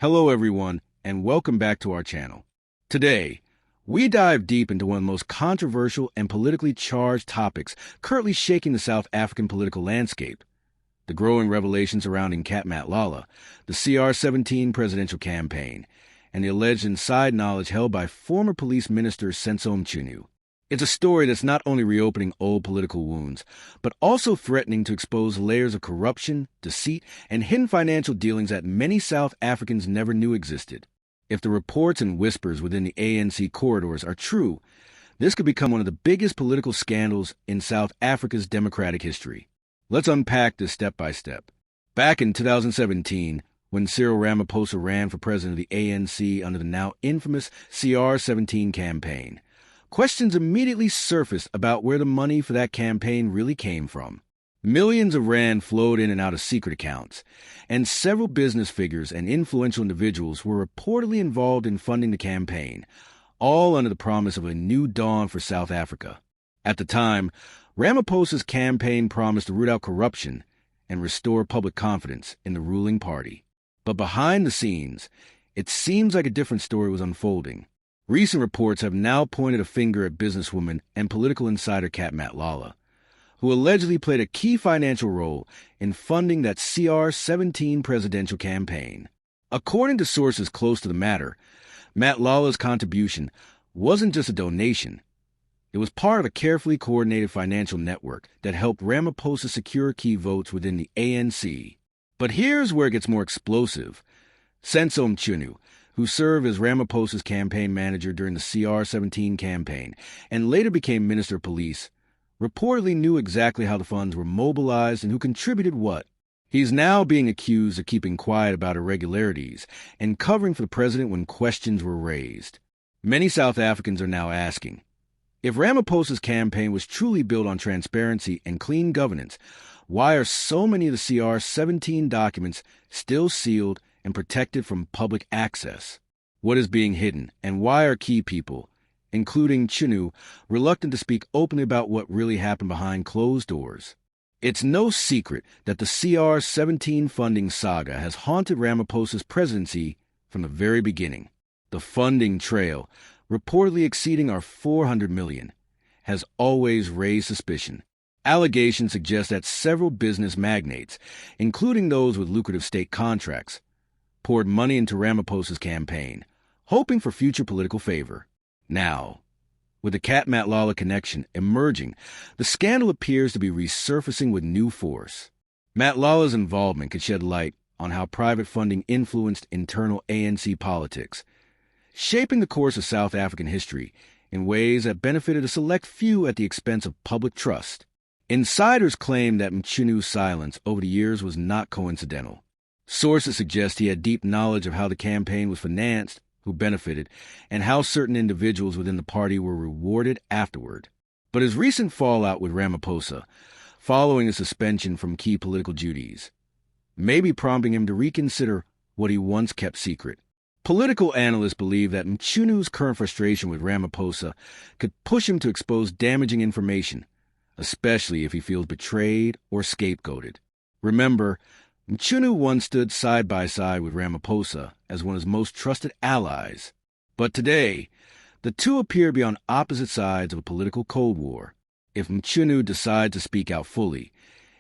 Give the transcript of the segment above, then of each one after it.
Hello everyone, and welcome back to our channel. Today, we dive deep into one of the most controversial and politically charged topics currently shaking the South African political landscape: the growing revelations surrounding Cat Matlala, the CR17 presidential campaign, and the alleged inside knowledge held by former police minister Senzo Mchunu. It's a story that's not only reopening old political wounds, but also threatening to expose layers of corruption, deceit, and hidden financial dealings that many South Africans never knew existed. If the reports and whispers within the ANC corridors are true, this could become one of the biggest political scandals in South Africa's democratic history. Let's unpack this step by step. Back in 2017, when Cyril Ramaphosa ran for president of the ANC under the now infamous CR17 campaign, questions immediately surfaced about where the money for that campaign really came from. Millions of rand flowed in and out of secret accounts, and several business figures and influential individuals were reportedly involved in funding the campaign, all under the promise of a new dawn for South Africa. At the time, Ramaphosa's campaign promised to root out corruption and restore public confidence in the ruling party. But behind the scenes, it seems like a different story was unfolding. Recent reports have now pointed a finger at businesswoman and political insider Cat Matlala, who allegedly played a key financial role in funding that CR17 presidential campaign. According to sources close to the matter, Matlala's contribution wasn't just a donation. It was part of a carefully coordinated financial network that helped Ramaphosa secure key votes within the ANC. But here's where it gets more explosive. Senzo Mchunu, who served as Ramaphosa's campaign manager during the CR17 campaign and later became Minister of Police, reportedly knew exactly how the funds were mobilized and who contributed what. He's now being accused of keeping quiet about irregularities and covering for the president when questions were raised. Many South Africans are now asking, if Ramaphosa's campaign was truly built on transparency and clean governance, why are so many of the CR17 documents still sealed and protected from public access? What is being hidden, and why are key people, including Mchunu, reluctant to speak openly about what really happened behind closed doors? It's no secret that the CR17 funding saga has haunted Ramaphosa's presidency from the very beginning. The funding trail, reportedly exceeding our 400 million, has always raised suspicion. Allegations suggest that several business magnates, including those with lucrative state contracts, poured money into Ramaphosa's campaign, hoping for future political favor. Now, with the Cat Matlala connection emerging, the scandal appears to be resurfacing with new force. Matlala's involvement could shed light on how private funding influenced internal ANC politics, shaping the course of South African history in ways that benefited a select few at the expense of public trust. Insiders claim that Mchunu's silence over the years was not coincidental. Sources suggest he had deep knowledge of how the campaign was financed, who benefited, and how certain individuals within the party were rewarded afterward. But his recent fallout with Ramaphosa, following a suspension from key political duties, may be prompting him to reconsider what he once kept secret. Political analysts believe that Mchunu's current frustration with Ramaphosa could push him to expose damaging information, especially if he feels betrayed or scapegoated. Remember, Mchunu once stood side by side with Ramaphosa as one of his most trusted allies. But today, the two appear to be on opposite sides of a political Cold War. If Mchunu decides to speak out fully,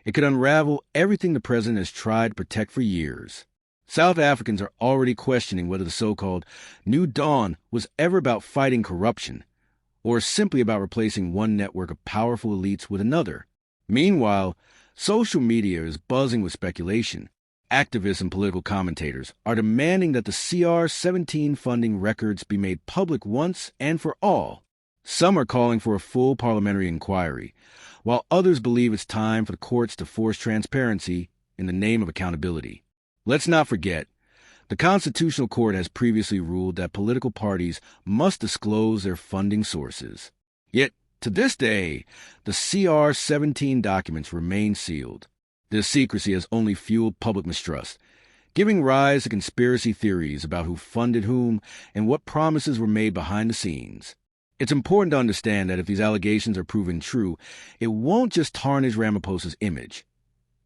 it could unravel everything the president has tried to protect for years. South Africans are already questioning whether the so-called New Dawn was ever about fighting corruption, or simply about replacing one network of powerful elites with another. Meanwhile, social media is buzzing with speculation. Activists and political commentators are demanding that the CR17 funding records be made public once and for all. Some are calling for a full parliamentary inquiry, while others believe it's time for the courts to force transparency in the name of accountability. Let's not forget, the Constitutional Court has previously ruled that political parties must disclose their funding sources. Yet, to this day, the CR17 documents remain sealed. This secrecy has only fueled public mistrust, giving rise to conspiracy theories about who funded whom and what promises were made behind the scenes. It's important to understand that if these allegations are proven true, it won't just tarnish Ramaphosa's image.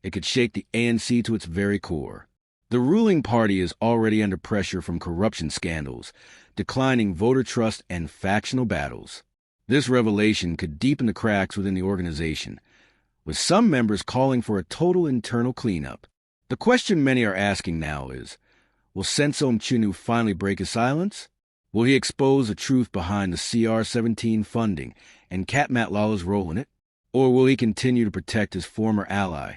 It could shake the ANC to its very core. The ruling party is already under pressure from corruption scandals, declining voter trust, and factional battles. This revelation could deepen the cracks within the organization, with some members calling for a total internal cleanup. The question many are asking now is, will Senzo Mchunu finally break his silence? Will he expose the truth behind the CR17 funding and Cat Matlala's role in it? Or will he continue to protect his former ally,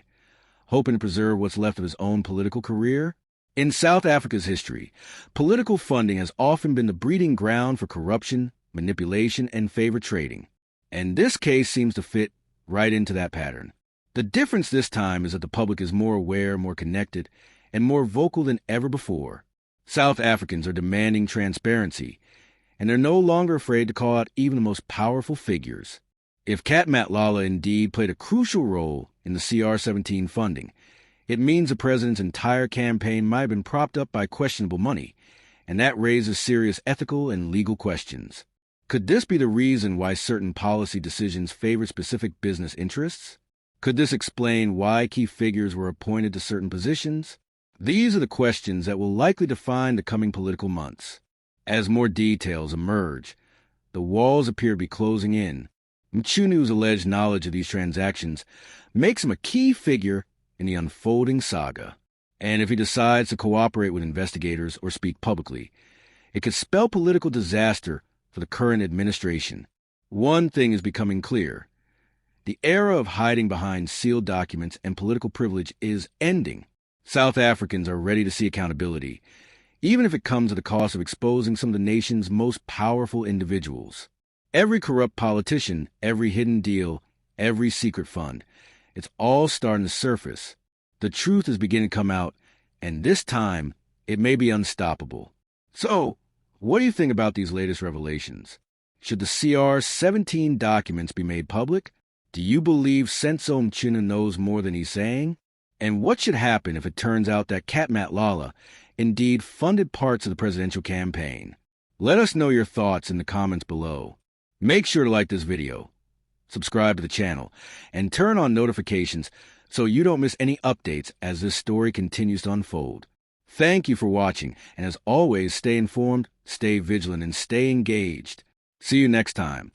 hoping to preserve what's left of his own political career? In South Africa's history, political funding has often been the breeding ground for corruption, manipulation, and favor trading. And this case seems to fit right into that pattern. The difference this time is that the public is more aware, more connected, and more vocal than ever before. South Africans are demanding transparency, and they're no longer afraid to call out even the most powerful figures. If Cat Matlala indeed played a crucial role in the CR17 funding, it means the president's entire campaign might have been propped up by questionable money, and that raises serious ethical and legal questions. Could this be the reason why certain policy decisions favor specific business interests? Could this explain why key figures were appointed to certain positions? These are the questions that will likely define the coming political months. As more details emerge, the walls appear to be closing in. Mchunu's alleged knowledge of these transactions makes him a key figure in the unfolding saga. And if he decides to cooperate with investigators or speak publicly, it could spell political disaster for the current administration. One thing is becoming clear. The era of hiding behind sealed documents and political privilege is ending. South Africans are ready to see accountability, even if it comes at the cost of exposing some of the nation's most powerful individuals. Every corrupt politician, every hidden deal, every secret fund, it's all starting to surface. The truth is beginning to come out, and this time, it may be unstoppable. So, what do you think about these latest revelations? Should the CR17 documents be made public? Do you believe Senzo Mchunu knows more than he's saying? And what should happen if it turns out that Cat Matlala indeed funded parts of the presidential campaign? Let us know your thoughts in the comments below. Make sure to like this video, subscribe to the channel, and turn on notifications so you don't miss any updates as this story continues to unfold. Thank you for watching, and as always, stay informed, stay vigilant, and stay engaged. See you next time.